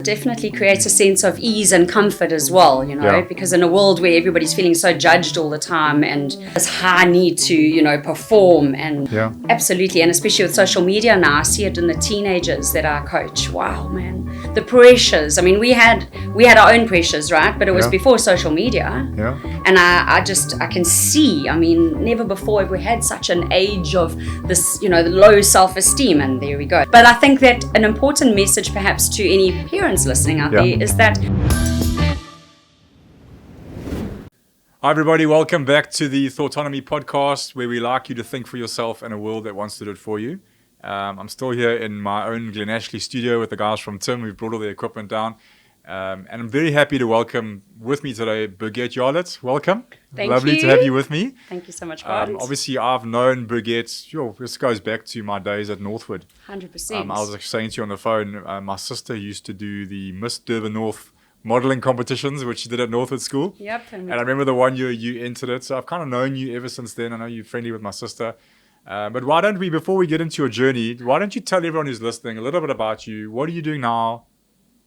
Definitely creates a sense of ease and comfort as well, because in a world where everybody's feeling so judged all the time and this high need to, perform and absolutely, and especially with social media now, I see it in the teenagers that I coach. Wow, man, the pressures. I mean, we had our own pressures, right? But it was before social media. And I can see, I mean, never before have we had such an age of this, the low self-esteem, and there we go. But I think that an important message perhaps to any parents listening out there is that. Hi everybody, welcome back to the Thoughtonomy podcast, where we like you to think for yourself in a world that wants to do it for you. I'm still here in my own Glen Ashley studio with the guys from Tim. We've brought all the equipment down. And I'm very happy to welcome with me today Burgette Yarlett. Welcome. Lovely to have you with me. Thank you so much, Gavin. Obviously, I've known Burgette, this goes back to my days at Northwood. 100%. I was saying to you on the phone, my sister used to do the Miss Durban North modelling competitions, which she did at Northwood School. Yep. And I remember the one year you entered it. So I've kind of known you ever since then. I know you're friendly with my sister. But why don't we, before we get into your journey, why don't you tell everyone who's listening a little bit about you? What are you doing now?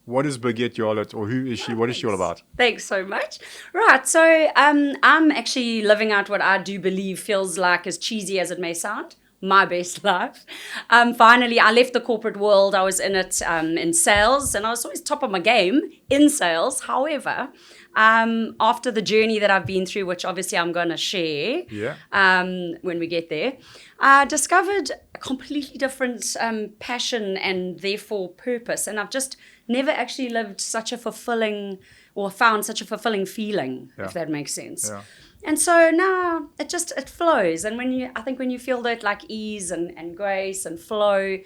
What is Burgette Yarlett, or who is she? What is she all about? Thanks so much. Right, so I'm actually living out what I do believe feels like, as cheesy as it may sound, my best life. Finally, I left the corporate world. I was in it in sales, and I was always top of my game in sales. However, after the journey that I've been through, which obviously I'm going to share when we get there, I discovered a completely different passion and therefore purpose. And I've just never actually lived such a fulfilling, or found such a fulfilling feeling, if that makes sense. Yeah. And so now it flows. And I think when you feel that like ease and grace and flow,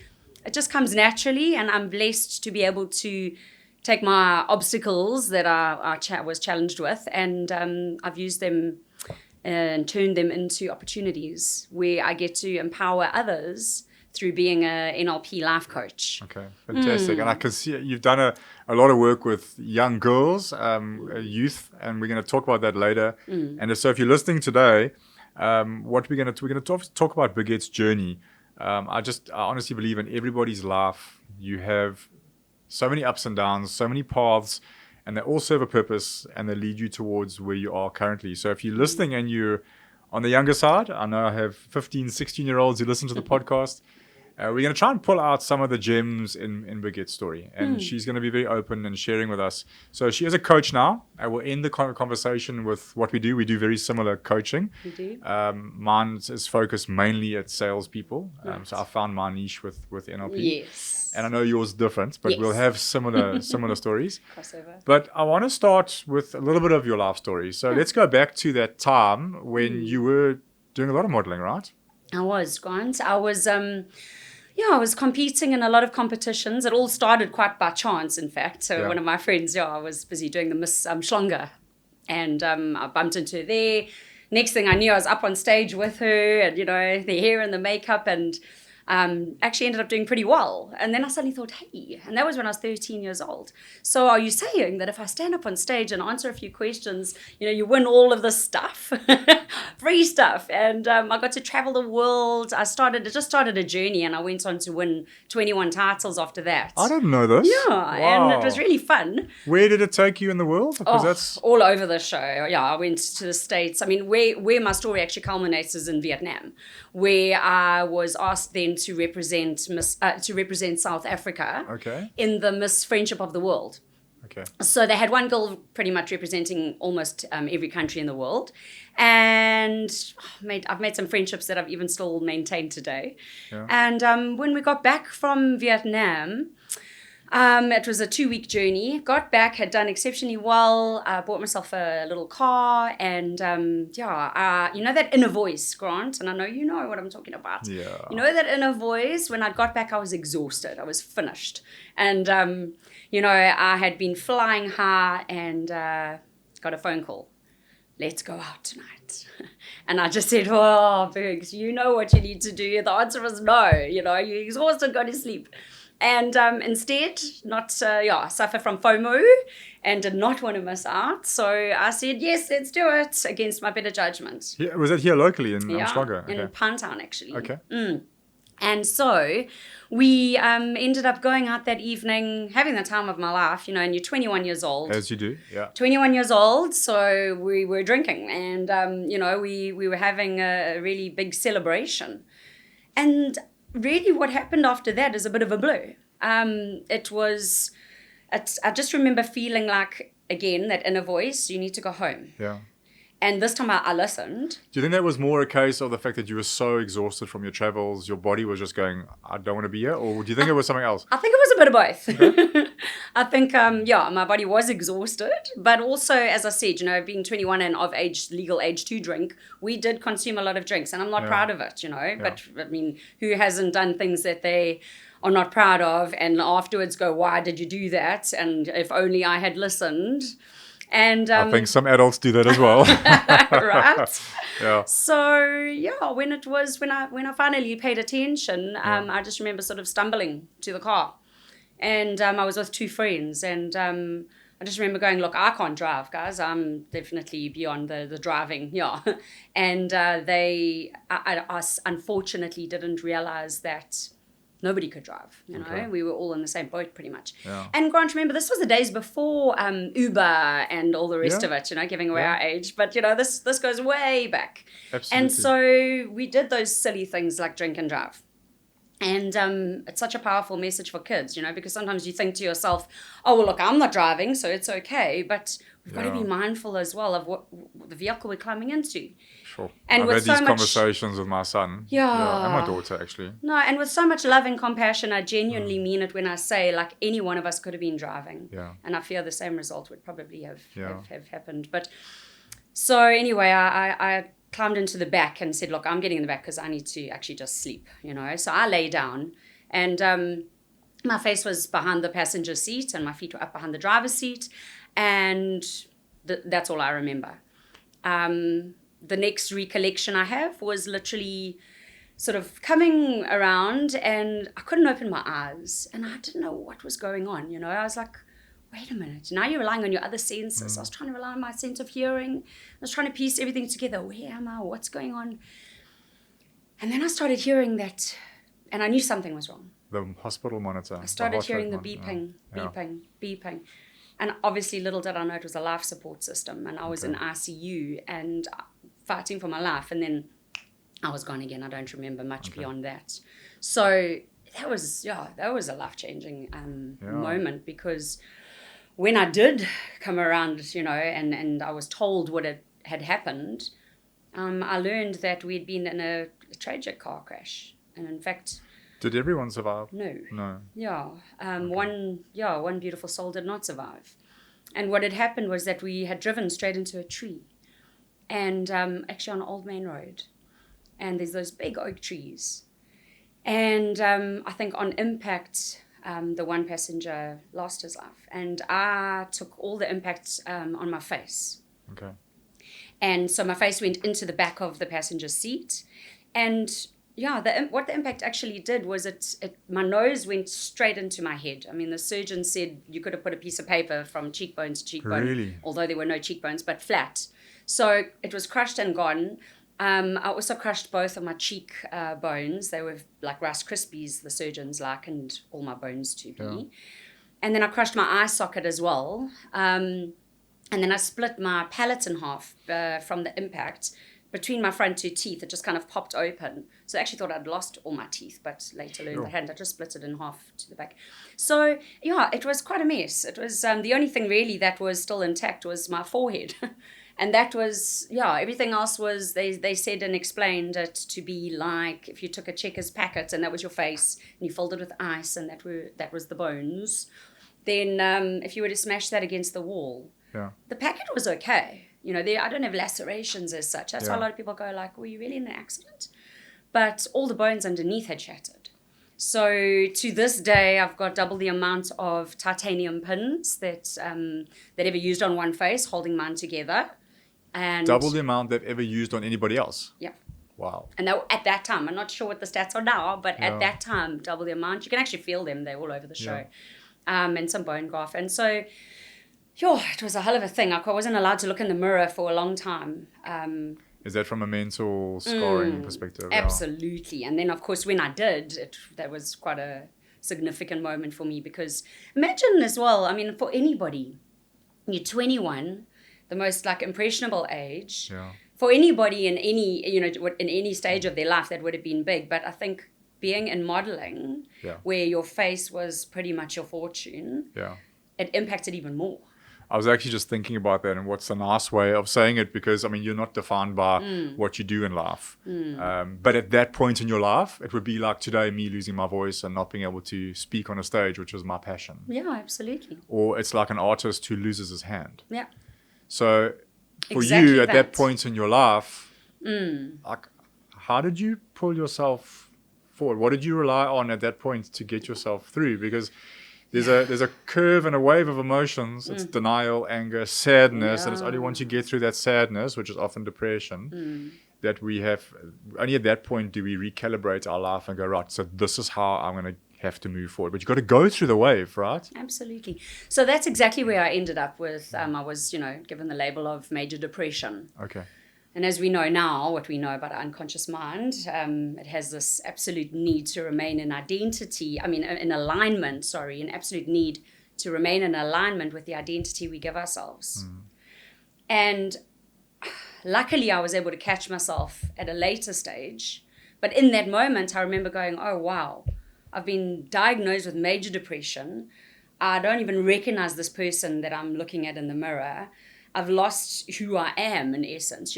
it just comes naturally. And I'm blessed to be able to take my obstacles that I was challenged with, and I've used them and turned them into opportunities where I get to empower others through being a NLP life coach. Okay, fantastic. And I can see you've done a lot of work with young girls, youth, and we're going to talk about that later. And so if you're listening today, what we're going to talk about Burgette's journey. I honestly believe in everybody's life you have so many ups and downs, so many paths, and they all serve a purpose, and they lead you towards where you are currently. So if you're listening and you're on the younger side, I know I have 15, 16-year-olds who listen to the podcast. We're going to try and pull out some of the gems in Burgette's story. And she's going to be very open and sharing with us. So she is a coach now. I will end the conversation with what we do. We do very similar coaching. We do. Mine is focused mainly at salespeople. So I found my niche with NLP. Yes. And I know yours is different, but we'll have similar stories. Crossover. But I want to start with a little bit of your life story. So let's go back to that time when you were doing a lot of modeling, right? I was, Grant. I was competing in a lot of competitions. It all started quite by chance, in fact. So one of my friends, I was busy doing the Miss Schlanger, and I bumped into her there. Next thing I knew, I was up on stage with her, and the hair and the makeup, and actually ended up doing pretty well. And then I suddenly thought, hey, and that was when I was 13 years old. So are you saying that if I stand up on stage and answer a few questions, you win all of this stuff, free stuff? And I got to travel the world. It just started a journey, and I went on to win 21 titles after that. I didn't know this. Yeah, wow. And it was really fun. Where did it take you in the world? Because that's all over the show. Yeah, I went to the States. I mean, where my story actually culminates is in Vietnam, where I was asked then to represent South Africa in the Miss Friendship of the World. Okay. So they had one girl pretty much representing almost every country in the world, and I've made some friendships that I've even still maintained today. Yeah. And when we got back from Vietnam, it was a 2-week journey. Got back, had done exceptionally well. I bought myself a little car, and that inner voice, Grant, and I know you know what I'm talking about. Yeah. That inner voice. When I got back, I was exhausted. I was finished, and I had been flying high, and got a phone call. Let's go out tonight. And I just said, oh, Bergs, you know what you need to do. The answer is no. You're exhausted, go to sleep. And instead, suffer from FOMO and did not want to miss out. So I said, yes, let's do it, against my better judgment. Yeah, was it here locally in Umhlanga? In Pinetown, actually. Okay. And so we ended up going out that evening, having the time of my life, and you're 21 years old. As you do, yeah. 21 years old, so we were drinking, and, we were having a really big celebration. And really what happened after that is a bit of a blur. I just remember feeling like, again, that inner voice, you need to go home. Yeah. And this time I listened. Do you think that was more a case of the fact that you were so exhausted from your travels, your body was just going, I don't want to be here? Or do you think it was something else? I think it was a bit of both. Okay. I think, my body was exhausted. But also, as I said, being 21 and of age, legal age to drink, we did consume a lot of drinks. And I'm not proud of it, But, I mean, who hasn't done things that they are not proud of and afterwards go, why did you do that? And if only I had listened. And I think some adults do that as well. Right? Yeah. So when I finally paid attention, I just remember sort of stumbling to the car, and I was with two friends, and I just remember going, look, I can't drive, guys. I'm definitely beyond the driving. Yeah, and I unfortunately didn't realize that nobody could drive, Okay. We were all in the same boat pretty much. Yeah. And Grant, remember, this was the days before Uber and all the rest of it, giving away our age. But, this goes way back. Absolutely. And so we did those silly things like drink and drive. And it's such a powerful message for kids, because sometimes you think to yourself, oh, well, look, I'm not driving, so it's okay. But we've got to be mindful as well of what the vehicle we're climbing into. Sure. And I've with had so these much conversations with my son. Yeah. And my daughter, actually. No, and with so much love and compassion, I genuinely mean it when I say, like, any one of us could have been driving. Yeah. And I fear the same result would probably have happened. But so anyway, I climbed into the back and said, look, I'm getting in the back because I need to actually just sleep, So I lay down, and my face was behind the passenger seat and my feet were up behind the driver's seat. And that's all I remember. The next recollection I have was literally sort of coming around, and I couldn't open my eyes, and I didn't know what was going on. I was like, wait a minute, now you're relying on your other senses. I was trying to rely on my sense of hearing. I was trying to piece everything together. Where am I? What's going on? And then I started hearing that, and I knew something was wrong. The hospital monitor. I started hearing the beeping. And obviously, little did I know it was a life support system, and I was in ICU and fighting for my life, and then I was gone again. I don't remember much beyond that. So that was a life-changing moment, because when I did come around, and I was told what had happened, I learned that we'd been in a tragic car crash, and in fact. Did everyone survive? No. Yeah. One beautiful soul did not survive. And what had happened was that we had driven straight into a tree, and actually on Old Main Road. And there's those big oak trees. And I think on impact, the one passenger lost his life. And I took all the impacts on my face. Okay. And so my face went into the back of the passenger seat. And what the impact actually did was my nose went straight into my head. I mean, the surgeon said you could have put a piece of paper from cheekbone to cheekbone. Really? Although there were no cheekbones, but flat. So it was crushed and gone. I also crushed both of my cheek bones. They were like Rice Krispies, the surgeons likened all my bones to be. Yeah. And then I crushed my eye socket as well. And then I split my palate in half from the impact. Between my front two teeth, it just kind of popped open. So I actually thought I'd lost all my teeth, but later learned I hadn't. I just split it in half to the back. So, it was quite a mess. It was the only thing really that was still intact was my forehead. And that was, everything else was, they said and explained it to be like if you took a Checkers packet and that was your face, and you filled it with ice and that was the bones. Then if you were to smash that against the wall, the packet was okay. I don't have lacerations as such. That's why a lot of people go like, were you really in an accident? But all the bones underneath had shattered. So to this day, I've got double the amount of titanium pins that ever used on one face, holding mine together. And Double the amount they've ever used on anybody else? Yeah. Wow. And at that time, I'm not sure what the stats are now, but at that time, double the amount. You can actually feel them. They're all over the show. And some bone graft. And so... it was a hell of a thing. I wasn't allowed to look in the mirror for a long time. Is that from a mental scarring perspective? Yeah. Absolutely. And then, of course, when I did, that was quite a significant moment for me, because imagine as well, I mean, for anybody, you're 21, the most like impressionable age. Yeah. For anybody in any, in any stage of their life, that would have been big. But I think being in modeling, where your face was pretty much your fortune, it impacted even more. I was actually just thinking about that, and what's a nice way of saying it, because I mean, you're not defined by what you do in life. But at that point in your life, it would be like today, me losing my voice and not being able to speak on a stage, which was my passion. Yeah, absolutely. Or it's like an artist who loses his hand. Yeah. So for Exactly you at that point in your life, like, how did you pull yourself forward? What did you rely on at that point to get yourself through? Because there's a curve and a wave of emotions. It's denial, anger, sadness, and it's only once you get through that sadness, which is often depression, that we have, only at that point do we recalibrate our life and go, right, so this is how I'm going to have to move forward. But you've got to go through the wave, right? Absolutely. So that's exactly where I ended up with, I was, given the label of major depression. Okay. And as we know now, what we know about our unconscious mind, it has this absolute need to remain in identity, in alignment, an absolute need to remain in alignment with the identity we give ourselves. And luckily, I was able to catch myself at a later stage. But in that moment, I remember going, oh, wow, I've been diagnosed with major depression. I don't even recognize this person that I'm looking at in the mirror. I've lost who I am, in essence.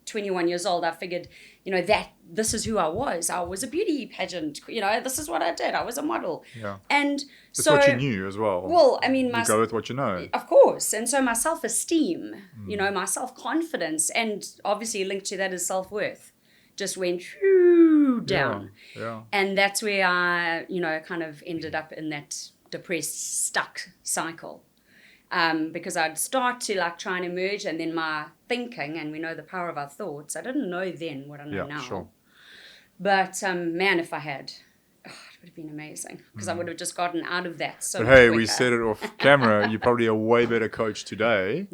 21 years old, I figured, that this is who I was. I was a beauty pageant. This is what I did. I was a model. Yeah. And that's so, what you knew as well. Well, you go with what you know. Of course. And so my self-esteem, my self-confidence, and obviously linked to that is self-worth, just went down. Yeah. And that's where I, kind of ended up in that depressed, stuck cycle. Because I'd start to try and emerge, and then my thinking, and we know the power of our thoughts. I didn't know then what I know now. Sure. But man, if I had, it would have been amazing, because I would have just gotten out of that so But much hey, quicker. we said it off camera. You're probably a way better coach today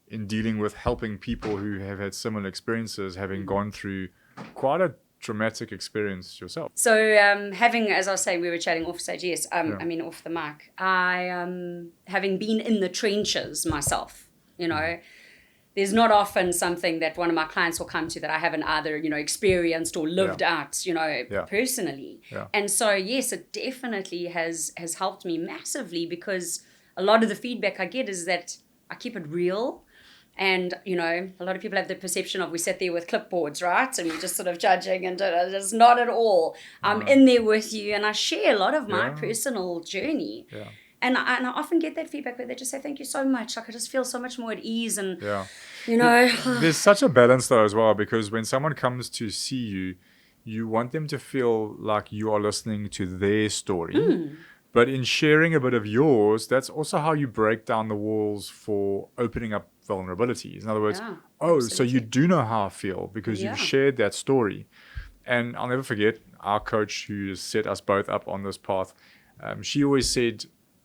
in dealing with helping people who have had similar experiences, having gone through quite a traumatic experience yourself. So having, as I was saying, we were chatting off stage, off the mic, I, having been in the trenches myself, there's not often something that one of my clients will come to that I haven't either, experienced or lived out, personally. Yeah. And so, yes, it definitely has helped me massively, because a lot of the feedback I get is that I keep it real. And, a lot of people have the perception of we sit there with clipboards, right? And we're just sort of judging, and it's not at all. I'm in there with you, and I share a lot of my personal journey. Yeah. And I often get that feedback where they just say, thank you so much. I just feel so much more at ease. And, There's such a balance, though, as well, because when someone comes to see you, you want them to feel like you are listening to their story. But in sharing a bit of yours, that's also how you break down the walls for opening up vulnerabilities. In other words, so you do know how I feel because you've shared that story. And I'll never forget our coach who set us both up on this path. She always said,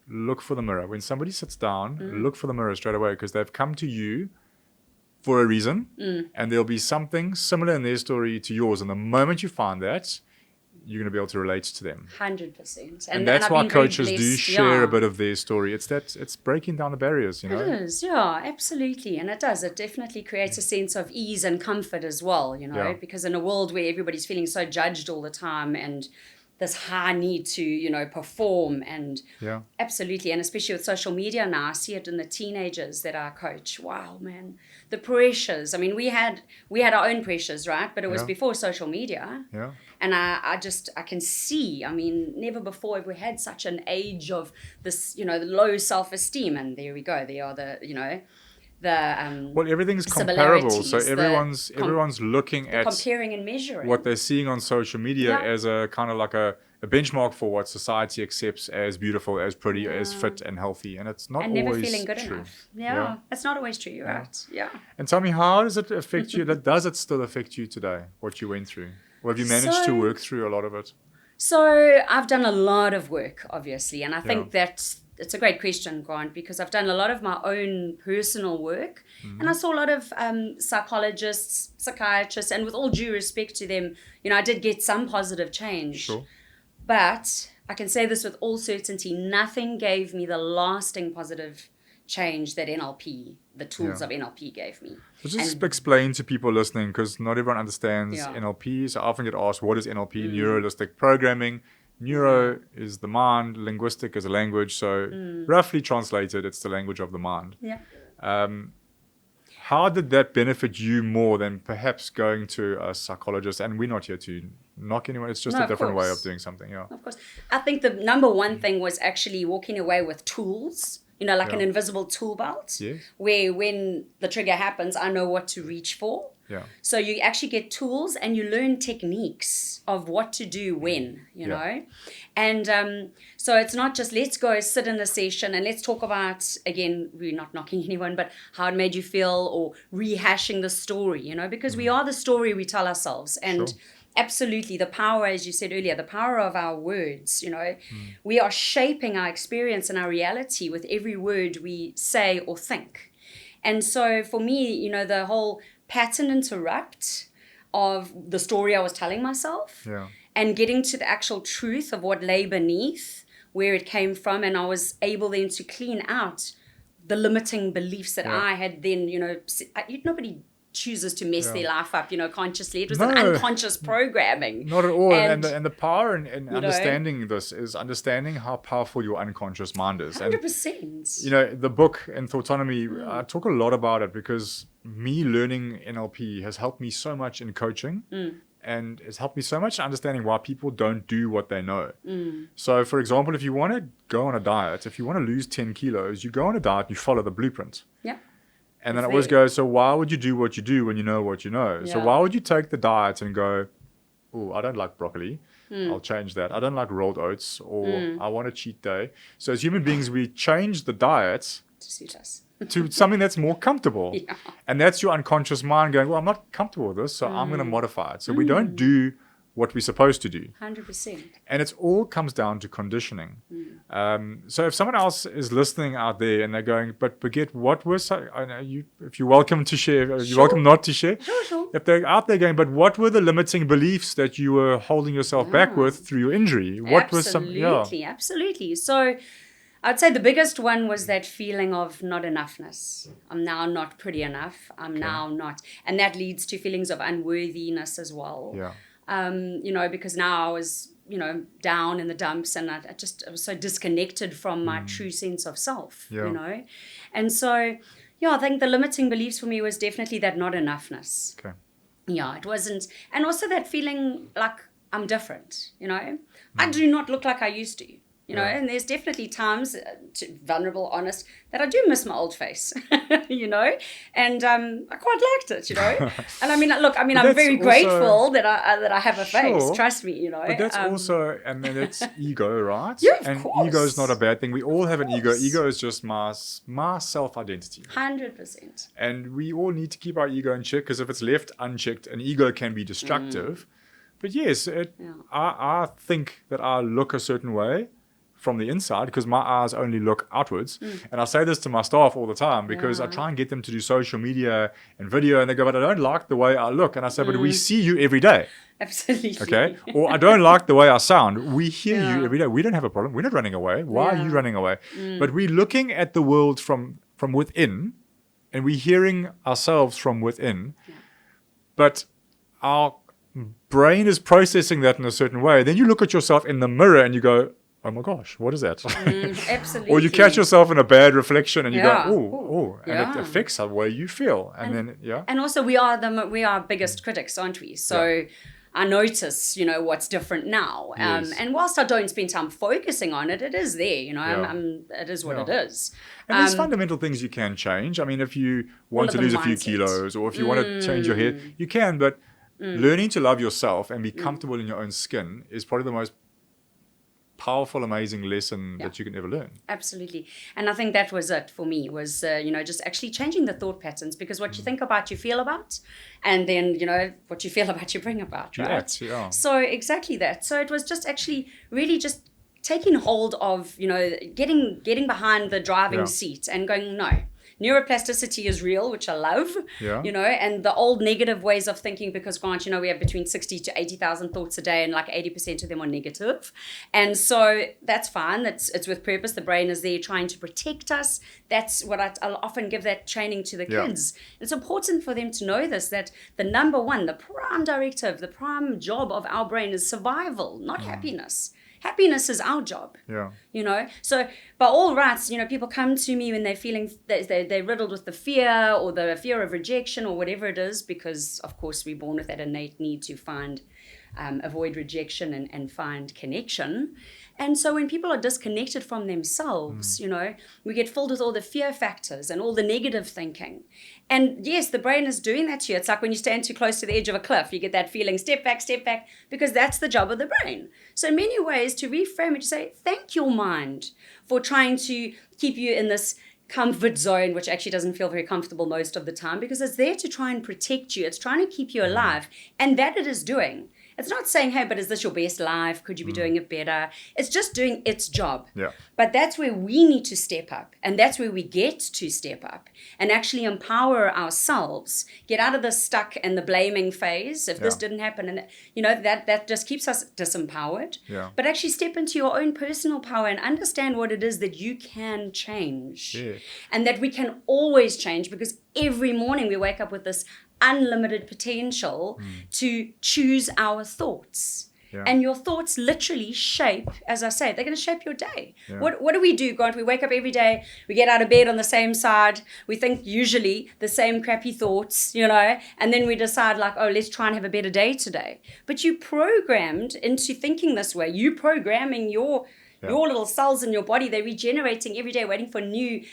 look for the mirror. When somebody sits down, look for the mirror straight away, because they've come to you for a reason, and there'll be something similar in their story to yours. And the moment you find that, you're going to be able to relate to them. 100%. And that's why coaches do share a bit of their story. It's breaking down the barriers, It is, absolutely. And it does. It definitely creates a sense of ease and comfort as well, because in a world where everybody's feeling so judged all the time, and this high need to, perform, and absolutely. And especially with social media now, I see it in the teenagers that I coach. Wow, man, the pressures. I mean, we had our own pressures, right? But it was before social media. Yeah. And I can see, never before have we had such an age of this, the low self-esteem. And there we go. They are the, well, everything's comparable, so everyone's looking at comparing and measuring what they're seeing on social media as a kind of like a benchmark for what society accepts as beautiful, as pretty, as fit and healthy, and it's not always never feeling good true. enough. It's not always true. You're right. And tell me, how does it affect you? Does it still affect you today, what you went through, or have you managed to work through a lot of it? So I've done a lot of work, obviously, and I think that it's a great question, Grant, because I've done a lot of my own personal work, and I saw a lot of psychologists, psychiatrists, and with all due respect to them, I did get some positive change. Sure. But I can say this with all certainty, nothing gave me the lasting positive change that NLP, the tools of NLP gave me. So just explain to people listening, because not everyone understands Yeah. NLP. So I often get asked, what is NLP? Neuro-linguistic programming. Neuro is the mind, linguistic is a language. So roughly translated, it's the language of the mind. Yeah. How did that benefit you more than perhaps going to a psychologist? And we're not here to knock anyone. It's just No, a of different way course. of doing something. Yeah. Of course. I think the number one thing was actually walking away with tools, like an invisible tool belt, Yes. where when the trigger happens, I know what to reach for. Yeah. So you actually get tools and you learn techniques of what to do when, you know. And so it's not just let's go sit in a session and let's talk about, again, we're not knocking anyone, but how it made you feel or rehashing the story, because we are the story we tell ourselves. And Sure. absolutely, the power, as you said earlier, the power of our words, we are shaping our experience and our reality with every word we say or think. And so for me, the whole pattern interrupt of the story I was telling myself and getting to the actual truth of what lay beneath, where it came from, and I was able then to clean out the limiting beliefs that I had then, nobody chooses to mess their life up, consciously. It was an unconscious programming. Not at all. And the power in know, understanding this is understanding how powerful your unconscious mind is. 100%. And, the book in Thoughtonomy, I talk a lot about it because me learning NLP has helped me so much in coaching. And it's helped me so much understanding why people don't do what they know. So, for example, if you want to go on a diet, if you want to lose 10 kilos, you go on a diet, you follow the blueprint. Yeah. And then I always go, so why would you do what you do when you know what you know? So why would you take the diet and go, oh, I don't like broccoli. I'll change that. I don't like rolled oats, or I want a cheat day. So as human beings, we change the diet To suit us. to something that's more comfortable. And that's your unconscious mind going, well, I'm not comfortable with this, so I'm going to modify it. So we don't do what we're supposed to do. 100%. And it all comes down to conditioning. So if someone else is listening out there and they're going, but Burgette, what were I know if you're welcome to share, you're welcome not to share. Sure. If they're out there going, but what were the limiting beliefs that you were holding yourself back with through your injury? What was some? Absolutely. So I'd say the biggest one was that feeling of not enoughness. I'm now not pretty enough. I'm now not. And that leads to feelings of unworthiness as well. Yeah. Because now I was, down in the dumps, and I was so disconnected from my true sense of self, And so, I think the limiting beliefs for me was definitely that not enoughness. Okay. Yeah, it wasn't. And also that feeling like I'm different, I do not look like I used to. And there's definitely times, vulnerable, honest, that I do miss my old face, and I quite liked it, And I mean, look, I'm very grateful that I have a face. Trust me, But that's also, and then it's ego, right? Yeah, of and course. ego is not a bad thing. We all have an ego. Ego is just my self-identity. 100%. And we all need to keep our ego in check, because if it's left unchecked, an ego can be destructive. But yes, I think that I look a certain way from the inside, because my eyes only look outwards. And I say this to my staff all the time, because I try and get them to do social media and video, and they go, but I don't like the way I look. And I say, but we see you every day. Absolutely. Okay. Or I don't like the way I sound. We hear you every day. We don't have a problem. We're not running away. Why are you running away? But we're looking at the world from within, and we're hearing ourselves from within. But our brain is processing that in a certain way. Then you look at yourself in the mirror and you go, oh my gosh, what is that? Absolutely. Or you catch yourself in a bad reflection and you go, oh, and Yeah. it affects the way you feel. And And also we are our biggest critics, aren't we? So I notice, what's different now. Yes. And whilst I don't spend time focusing on it, it is there, it is what it is. And there's fundamental things you can change. I mean, if you want to of the lose a few mindset. kilos, or if you want to change your hair, you can. But learning to love yourself and be comfortable in your own skin is probably the most powerful, amazing lesson that you can ever learn. Absolutely. And I think that was it for me, was, just actually changing the thought patterns, because what you think about, you feel about, and then, what you feel about, you bring about, right? Yeah. So exactly that. So it was just actually really just taking hold of, getting behind the driving seat and going, no. Neuroplasticity is real, which I love, and the old negative ways of thinking, because Grant, we have between 60 to 80,000 thoughts a day, and like 80% of them are negative. And so that's fine. It's with purpose. The brain is there trying to protect us. That's what I'll often give that training to the kids. It's important for them to know this, that the number one, the prime directive, the prime job of our brain is survival, not happiness. Happiness is our job. So by all rights, people come to me when they're feeling they're riddled with the fear or the fear of rejection or whatever it is, because of course we're born with that innate need to avoid rejection and find connection. And so when people are disconnected from themselves, we get filled with all the fear factors and all the negative thinking. And yes, the brain is doing that to you. It's like when you stand too close to the edge of a cliff, you get that feeling, step back, because that's the job of the brain. So in many ways, to reframe it, to say, thank your mind for trying to keep you in this comfort zone, which actually doesn't feel very comfortable most of the time, because it's there to try and protect you. It's trying to keep you alive. And that it is doing. It's not saying, hey, but is this your best life? Could you be doing it better? It's just doing its job. But that's where we need to step up. And that's where we get to step up and actually empower ourselves, get out of the stuck and the blaming phase. If this didn't happen, and that just keeps us disempowered. But actually step into your own personal power and understand what it is that you can change. And that we can always change, because every morning we wake up with this unlimited potential to choose our thoughts. And your thoughts literally shape, as I say, they're going to shape your day. What do we do, Grant? We wake up every day, we get out of bed on the same side, we think usually the same crappy thoughts, and then we decide like, oh, let's try and have a better day today. But you programmed into thinking this way. You programming your little cells in your body, they're regenerating every day, waiting for new,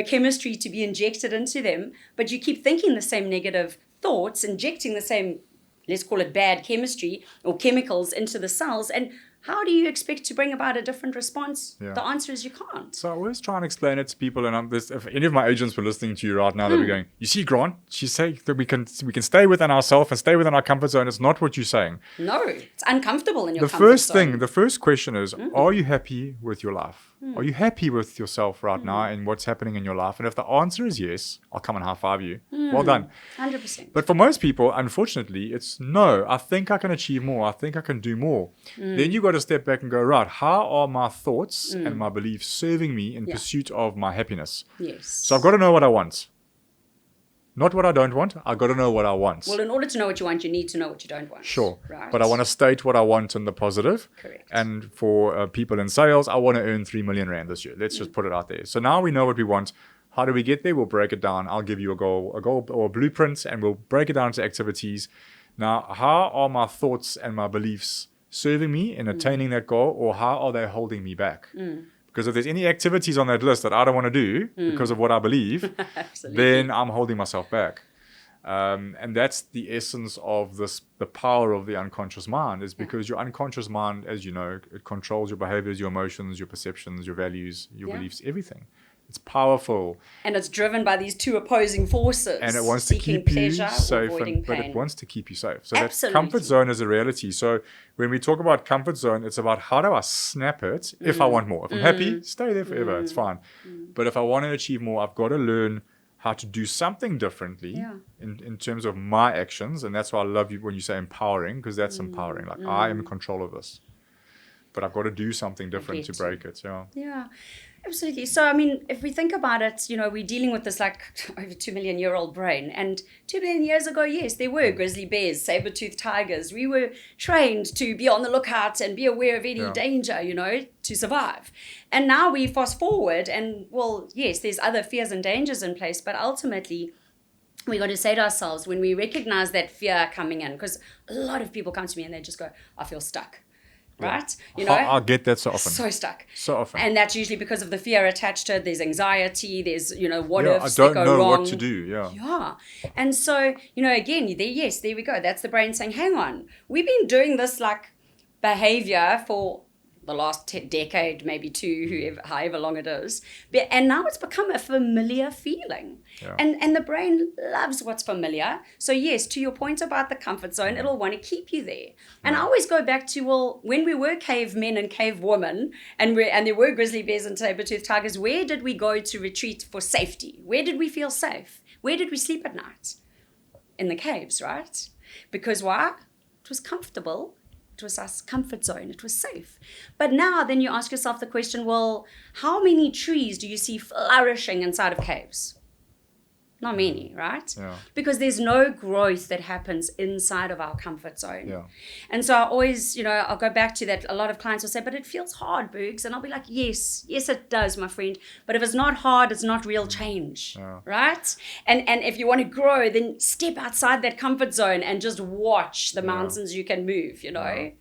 chemistry to be injected into them. But you keep thinking the same negative thoughts, injecting the same, let's call it bad chemistry or chemicals into the cells. And how do you expect to bring about a different response? The answer is you can't. So I always try and explain it to people, and if any of my agents were listening to you right now, they'll be going, you see, Grant, she's saying that we can stay within ourselves and stay within our comfort zone. It's not what you're saying. No, it's uncomfortable in your comfort zone. The first question is, are you happy with your life? Are you happy with yourself right now and what's happening in your life? And if the answer is yes, I'll come and high five you. Well done. 100%. But for most people, unfortunately, it's no. I think I can achieve more. I think I can do more. Then you got to step back and go, right, how are my thoughts and my beliefs serving me in pursuit of my happiness? Yes. So I've got to know what I want. Not what I don't want. I've got to know what I want. Well, in order to know what you want, you need to know what you don't want. Sure. Right. But I want to state what I want in the positive. Correct. And for people in sales, I want to earn 3 million rand this year. Let's just put it out there. So now we know what we want. How do we get there? We'll break it down. I'll give you a goal or a blueprint, and we'll break it down into activities. Now, how are my thoughts and my beliefs serving me in attaining that goal, or how are they holding me back? Because if there's any activities on that list that I don't want to do because of what I believe, then I'm holding myself back. And that's the essence of the power of the unconscious mind, is because your unconscious mind, as you know, it controls your behaviors, your emotions, your perceptions, your values, your beliefs, everything. It's powerful. And it's driven by these two opposing forces. And it wants to keep you safe, but it wants to keep you safe. So that comfort zone is a reality. So when we talk about comfort zone, it's about how do I snap it if I want more. If I'm happy, stay there forever. It's fine. But if I want to achieve more, I've got to learn how to do something differently in terms of my actions. And that's why I love you when you say empowering, because that's empowering. Like I am in control of this. But I've got to do something different to break it. Yeah. Absolutely. So, I mean, if we think about it, we're dealing with this like over 2 million year old brain. And 2 million years ago, yes, there were grizzly bears, saber-toothed tigers. We were trained to be on the lookout and be aware of any danger, to survive. And now we fast forward and, well, yes, there's other fears and dangers in place. But ultimately, we got to say to ourselves, when we recognize that fear coming in, because a lot of people come to me and they just go, I feel stuck. Right? I get that so often. So stuck. So often. And that's usually because of the fear attached to it. There's anxiety. There's, what ifs I that go don't know wrong. what to do. Yeah. And so, again, there we go. That's the brain saying, hang on. We've been doing this like behavior for the last decade, maybe two, however long it is. And now it's become a familiar feeling. Yeah. And the brain loves what's familiar. So yes, to your point about the comfort zone, it'll want to keep you there. And I always go back to, well, when we were cavemen and cavewomen, and there were grizzly bears and saber-toothed tigers, where did we go to retreat for safety? Where did we feel safe? Where did we sleep at night? In the caves, right? Because why? It was comfortable. It was our comfort zone. It was safe. But now then you ask yourself the question, well, how many trees do you see flourishing inside of caves? Not many, right? Yeah. Because there's no growth that happens inside of our comfort zone. Yeah. And so I always, I'll go back to that. A lot of clients will say, but it feels hard, Bergs. And I'll be like, yes, it does, my friend. But if it's not hard, it's not real change, right? And if you want to grow, then step outside that comfort zone and just watch the mountains you can move, Yeah.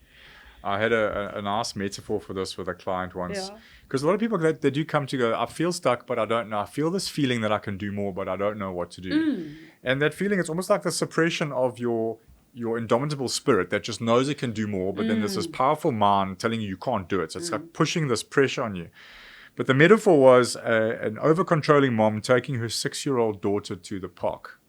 I had a nice metaphor for this with a client once. Yeah. Because a lot of people, they do come to go, I feel stuck, but I don't know. I feel this feeling that I can do more, but I don't know what to do. And that feeling, it's almost like the suppression of your indomitable spirit that just knows it can do more, but then there's this powerful mind telling you can't do it. So it's like pushing this pressure on you. But the metaphor was an over-controlling mom taking her 6-year-old daughter to the park.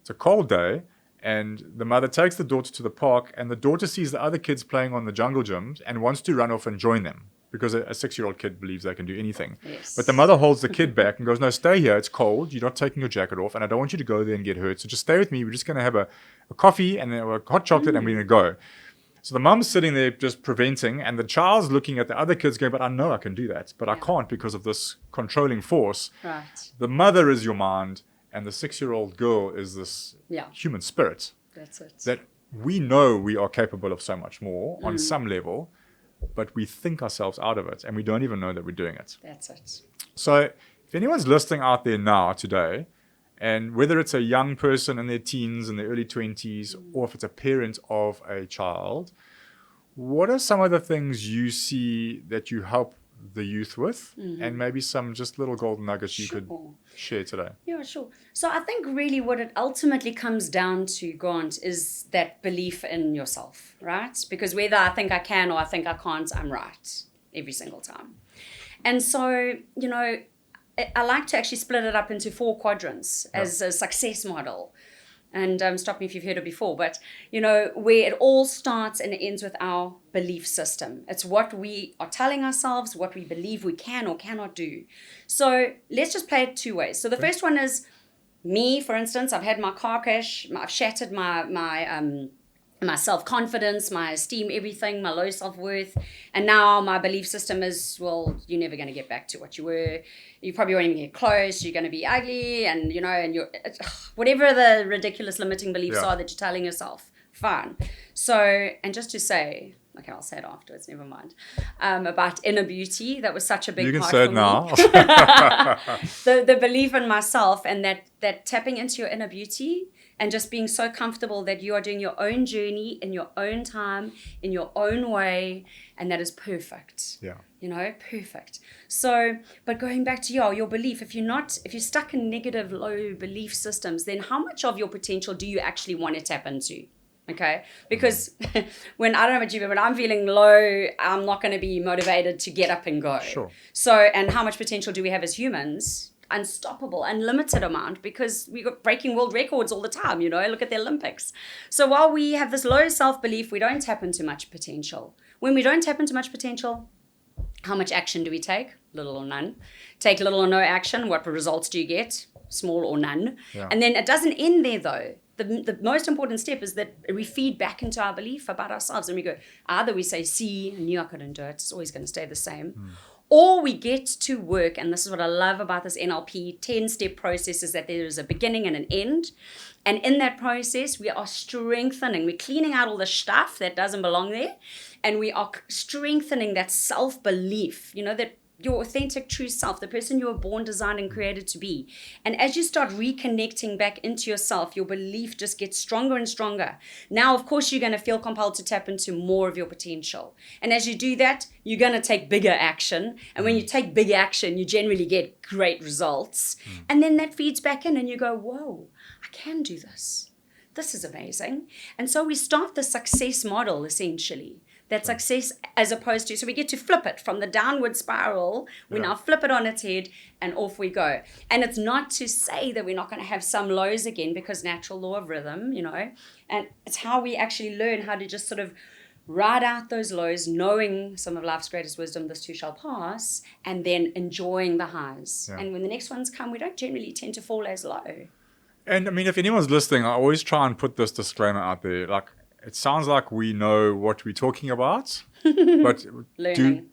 It's a cold day. And the mother takes the daughter to the park, and the daughter sees the other kids playing on the jungle gyms and wants to run off and join them because a 6-year-old kid believes they can do anything. Yes. But the mother holds the kid back and goes, no, stay here. It's cold. You're not taking your jacket off, and I don't want you to go there and get hurt. So just stay with me. We're just going to have a coffee and then a hot chocolate, and we're going to go. So the mom's sitting there just preventing, and the child's looking at the other kids going, but I know I can do that, but I can't because of this controlling force. Right. The mother is your mind, and the 6-year-old girl is this human spirit. That's it. That we know we are capable of so much more on some level, but we think ourselves out of it, and we don't even know that we're doing it. That's it. So if anyone's listening out there now today, and whether it's a young person in their teens, in their early 20s, or if it's a parent of a child, what are some of the things you see that you help the youth with, and maybe some just little golden nuggets you could share today? Yeah, sure. So I think really what it ultimately comes down to, Grant, is that belief in yourself, right? Because whether I think I can or I think I can't, I'm right every single time. And so, I like to actually split it up into 4 quadrants as a success model. And stop me if you've heard it before, but, where it all starts and ends with our belief system. It's what we are telling ourselves, what we believe we can or cannot do. So let's just play it 2 ways. So the first one is me, for instance. I've had my car crash. I've shattered my self-confidence, my esteem, everything, my low self-worth. And now my belief system is, well, you're never going to get back to what you were. You probably won't even get close. You're going to be ugly. And, and you're, whatever the ridiculous limiting beliefs are that you're telling yourself. Fine. So, and just to say, okay, I'll say it afterwards, never mind, about inner beauty. That was such a big part for me. You can say it now. the belief in myself and that tapping into your inner beauty and just being so comfortable that you are doing your own journey in your own time, in your own way, and that is perfect. Yeah. Perfect. So, but going back to your belief, if you're stuck in negative, low belief systems, then how much of your potential do you actually want to tap into? Okay, because when I don't know about you, but when I'm feeling low, I'm not going to be motivated to get up and go. Sure. So, and how much potential do we have as humans? Unstoppable, unlimited amount, because we got breaking world records all the time. Look at the Olympics. So while we have this low self-belief, we don't tap into much potential. When we don't tap into much potential, how much action do we take? Little or none. Take little or no action. What results do you get? Small or none. Yeah. And then it doesn't end there though. The most important step is that we feed back into our belief about ourselves, and we go, either we say, see, I knew I couldn't do it. It's always going to stay the same. Or we get to work, and this is what I love about this NLP 10-step process, is that there is a beginning and an end. And in that process, we are strengthening. We're cleaning out all the stuff that doesn't belong there. And we are strengthening that self-belief, that your authentic true self, the person you were born, designed, and created to be. And as you start reconnecting back into yourself, your belief just gets stronger and stronger. Now, of course, you're going to feel compelled to tap into more of your potential. And as you do that, you're going to take bigger action. And when you take big action, you generally get great results. And then that feeds back in and you go, whoa, I can do this. This is amazing. And so we start the success model, essentially. that success, as opposed to, so we get to flip it from the downward spiral, we now flip it on its head and off we go. And it's not to say that we're not going to have some lows again, because natural law of rhythm, and it's how we actually learn how to just sort of ride out those lows, knowing some of life's greatest wisdom, this too shall pass, and then enjoying the highs. And when the next ones come, we don't generally tend to fall as low. And I mean, if anyone's listening, I always try and put this disclaimer out there. Like, it sounds like we know what we're talking about, but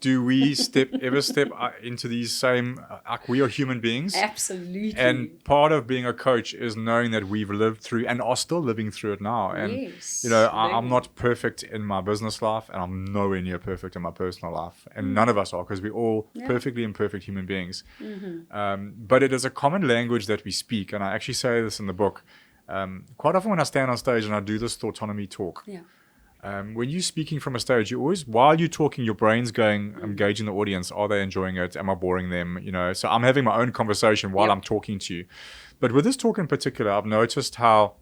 do we ever step into these same, like, we are human beings? Absolutely. And part of being a coach is knowing that we've lived through and are still living through it now. And, I'm not perfect in my business life, and I'm nowhere near perfect in my personal life. And none of us are, because we're all perfectly imperfect human beings. But it is a common language that we speak. And I actually say this in the book. Quite often when I stand on stage and I do this Thoughtonomy talk, when you're speaking from a stage, you always, while you're talking, your brain's going, engaging the audience. Are they enjoying it? Am I boring them? So I'm having my own conversation while I'm talking to you. But with this talk in particular, I've noticed how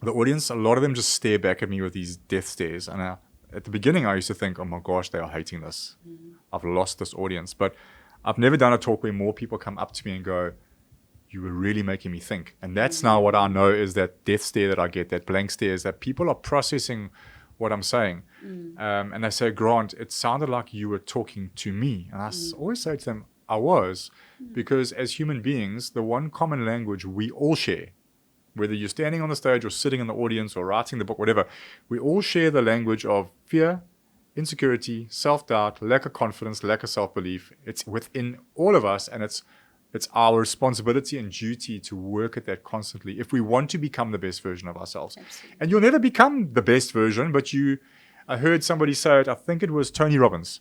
the audience, a lot of them just stare back at me with these death stares. And at the beginning, I used to think, oh my gosh, they are hating this. I've lost this audience. But I've never done a talk where more people come up to me and go, you were really making me think. And that's now what I know is that death stare that I get, that blank stare, is that people are processing what I'm saying. And they say, Grant, it sounded like you were talking to me. And I always say to them, I was. Because as human beings, the one common language we all share, whether you're standing on the stage or sitting in the audience or writing the book, whatever, we all share the language of fear, insecurity, self-doubt, lack of confidence, lack of self-belief. It's within all of us, and it's our responsibility and duty to work at that constantly if we want to become the best version of ourselves. Absolutely. And you'll never become the best version, but I heard somebody say it, I think it was Tony Robbins.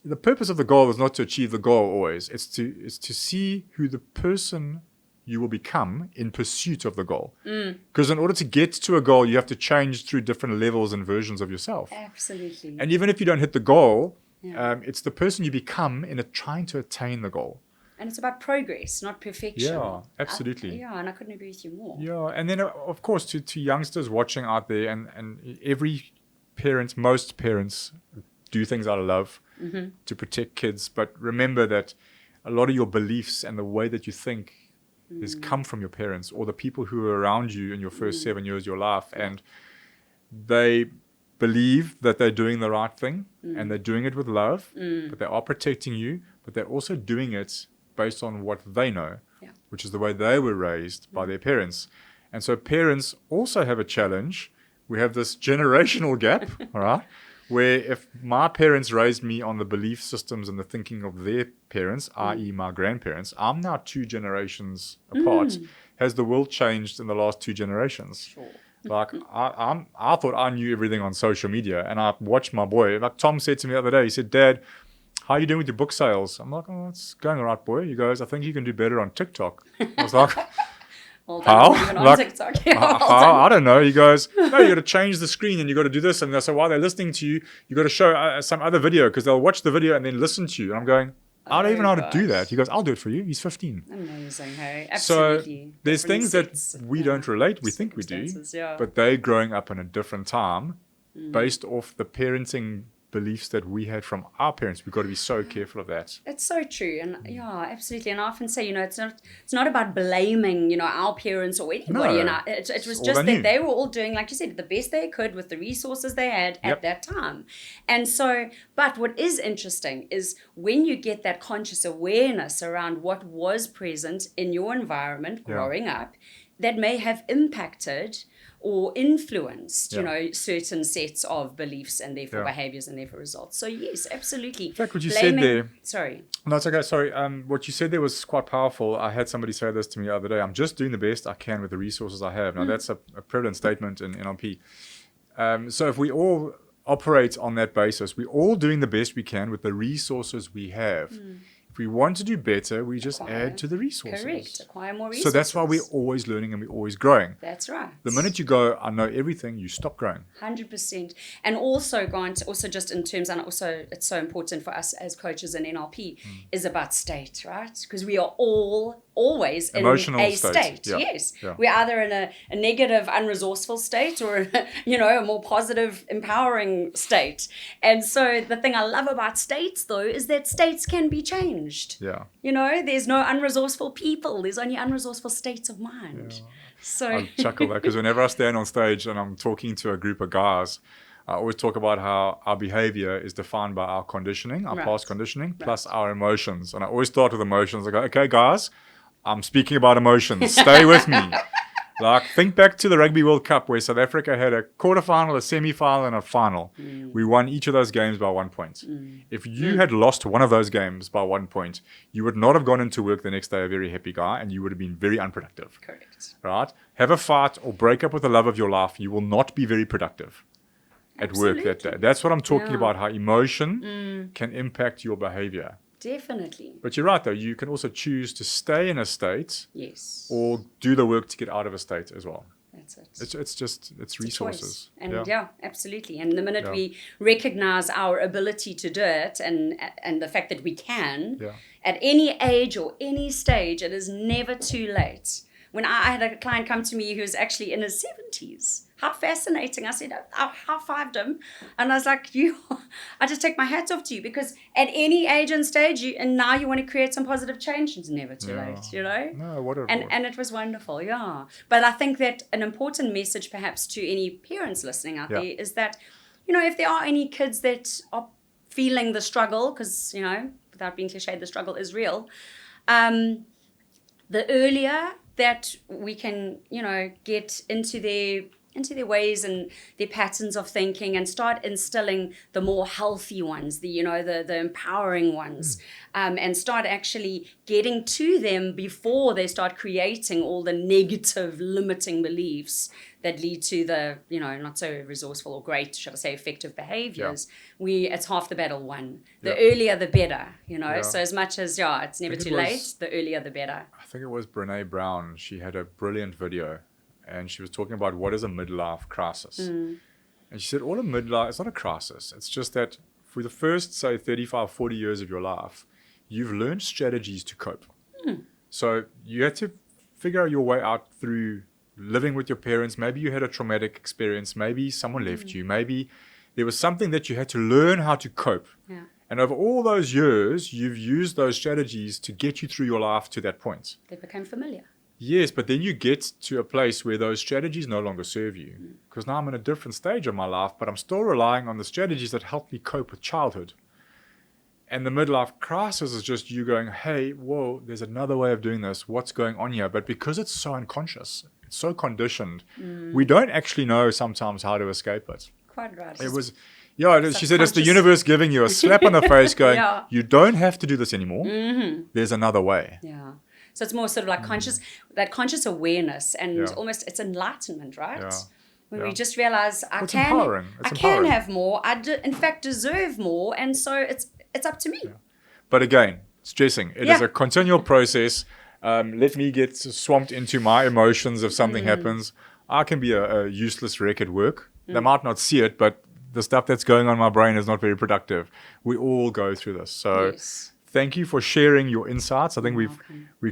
The purpose of the goal is not to achieve the goal always. It's to see who the person you will become in pursuit of the goal. Because in order to get to a goal, you have to change through different levels and versions of yourself. Absolutely. And even if you don't hit the goal, it's the person you become in trying to attain the goal. And it's about progress, not perfection. Yeah, absolutely. And I couldn't agree with you more. Yeah, and then of course to youngsters watching out there, and every parent, most parents do things out of love to protect kids. But remember that a lot of your beliefs and the way that you think has come from your parents or the people who are around you in your first 7 years of your life. And they believe that they're doing the right thing and they're doing it with love, but they are protecting you, but they're also doing it based on what they know, which is the way they were raised by their parents. And so parents also have a challenge. We have this generational gap, all right, where if my parents raised me on the belief systems and the thinking of their parents, i.e. my grandparents, I'm now 2 generations apart. Has the world changed in the last 2 generations? Sure. Like, I thought I knew everything on social media, and I watched my boy. Like Tom said to me the other day, he said, Dad, how are you doing with your book sales? I'm like, oh, it's going all right, boy. He goes, I think you can do better on TikTok. I was like, how? How? I don't know. He goes, no, you got to change the screen and you got to do this. And so while they're listening to you, you got to show some other video, because they'll watch the video and then listen to you. And I'm going, I don't even know how to do that. He goes, I'll do it for you. He's 15. Amazing, hey? Absolutely. So there's things that we don't relate. We think we do, but they're growing up in a different time based off the parenting beliefs that we had from our parents. We've got to be so careful of that. It's so true. And absolutely. And I often say, it's not about blaming, our parents or anybody. No, it was just that they were all doing, like you said, the best they could with the resources they had at that time. And so, but what is interesting is when you get that conscious awareness around what was present in your environment growing up, that may have impacted or influenced, certain sets of beliefs and therefore behaviors and therefore results. So yes, absolutely. In fact, what you said there... Sorry. No, it's okay. Sorry. What you said there was quite powerful. I had somebody say this to me the other day. I'm just doing the best I can with the resources I have. Now, that's a prevalent statement in NLP. So if we all operate on that basis, we're all doing the best we can with the resources we have. If we want to do better, we just add to the resources. Correct. Acquire more resources. So that's why we're always learning and we're always growing. That's right. The minute you go, I know everything, you stop growing. 100%. And also, Grant, also just in terms, and also it's so important for us as coaches in NLP, is about state, right? Because we are all always in Emotional a state. state. Yeah. Yes. Yeah. We're either in a negative, unresourceful state or, a more positive, empowering state. And so the thing I love about states, though, is that states can be changed. Yeah. There's no unresourceful people. There's only unresourceful states of mind. Yeah. So I chuckle that because whenever I stand on stage and I'm talking to a group of guys, I always talk about how our behavior is defined by our conditioning, our past conditioning, plus our emotions. And I always start with emotions. I go, okay, guys, I'm speaking about emotions. Stay with me. Like, think back to the Rugby World Cup where South Africa had a quarterfinal, a semi-final, and a final. We won each of those games by 1 point. If you had lost one of those games by 1 point, you would not have gone into work the next day a very happy guy, and you would have been very unproductive. Correct. Right? Have a fight or break up with the love of your life. You will not be very productive at work that day. That's what I'm talking about, how emotion can impact your behavior. Definitely. But you're right, though. You can also choose to stay in a state, yes, or do the work to get out of a state as well. That's it. It's resources. And absolutely. And the minute we recognize our ability to do it and the fact that we can, at any age or any stage, it is never too late. When I had a client come to me who was actually in his 70s, how fascinating. I said, I high-fived him. And I was like, I just take my hat off to you, because at any age and stage, and now you want to create some positive change, it's never too late, No, what a and it was wonderful, But I think that an important message perhaps to any parents listening out there is that, if there are any kids that are feeling the struggle, because, without being cliched, the struggle is real, the earlier that we can, get into their ways and their patterns of thinking and start instilling the more healthy ones, the empowering ones, and start actually getting to them before they start creating all the negative limiting beliefs that lead to the, not so resourceful or great, should I say, effective behaviors. It's half the battle won. The earlier, the better, So as much as, it's never too late, the earlier, the better. I think it was Brene Brown. She had a brilliant video, and she was talking about what is a midlife crisis. And she said, all a midlife, it's not a crisis. It's just that for the first, say, 35, 40 years of your life, you've learned strategies to cope. So you had to figure your way out through living with your parents. Maybe you had a traumatic experience. Maybe someone left you. Maybe there was something that you had to learn how to cope. And over all those years, you've used those strategies to get you through your life to that point. They became familiar. Yes, but then you get to a place where those strategies no longer serve you. Because now I'm in a different stage of my life, but I'm still relying on the strategies that helped me cope with childhood. And the midlife crisis is just you going, hey, whoa, there's another way of doing this. What's going on here? But because it's so unconscious, it's so conditioned, we don't actually know sometimes how to escape it. Quite right. It was, she said it's the universe giving you a slap on the face going, you don't have to do this anymore. There's another way. Yeah. So it's more sort of like conscious awareness, and almost it's enlightenment, right? When we just realize I can have more. In fact deserve more, and so it's up to me. But again, stressing, it is a continual process. Let me get swamped into my emotions if something happens. I can be a useless wreck at work. They might not see it, but the stuff that's going on in my brain is not very productive. We all go through this. So thank you for sharing your insights. I think we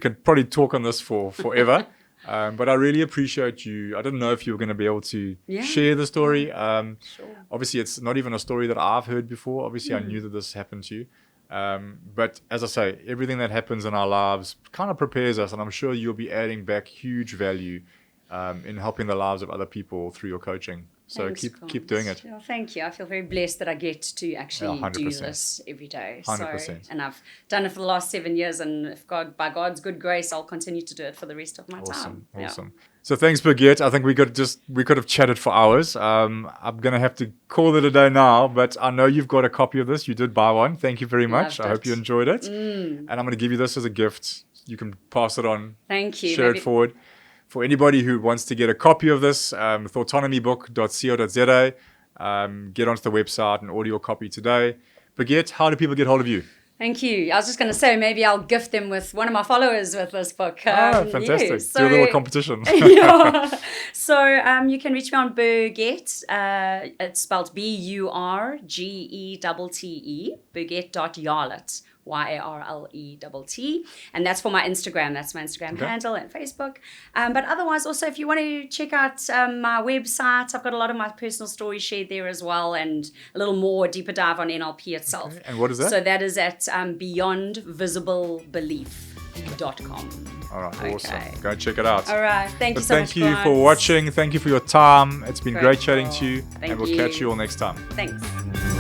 could probably talk on this for forever. But I really appreciate you. I didn't know if you were going to be able to share the story. Obviously, it's not even a story that I've heard before. Obviously, I knew that this happened to you. But as I say, everything that happens in our lives kind of prepares us. And I'm sure you'll be adding back huge value in helping the lives of other people through your coaching. So keep doing it. Well, thank you. I feel very blessed that I get to actually do this every day. 100%. And I've done it for the last 7 years, and by God's good grace, I'll continue to do it for the rest of my time. Awesome. So thanks, Burgette. I think we could have chatted for hours. I'm gonna have to call it a day now, but I know you've got a copy of this. You did buy one. Thank you very much. I hope you enjoyed it. And I'm gonna give you this as a gift. You can pass it on. Thank you. Share it forward. For anybody who wants to get a copy of this, thoughtonomybook.co.za, get onto the website and order your copy today. Burgette, how do people get hold of you? Thank you. I was just going to say, maybe I'll gift them with one of my followers with this book. Fantastic. So, do a little competition. So you can reach me on Burgette. It's spelled Burgette, Burgette.Yarlett. YARLETT. And that's for my Instagram. That's my Instagram handle and Facebook. But otherwise, also, if you want to check out my website, I've got a lot of my personal stories shared there as well, and a little more deeper dive on NLP itself. Okay. And what is that? So that is at beyondvisiblebelief.com. All right, awesome. Go check it out. All right, thank you so much. Thank you for watching. Thank you for your time. It's been great chatting to you. Thank and we'll catch you all next time. Thanks.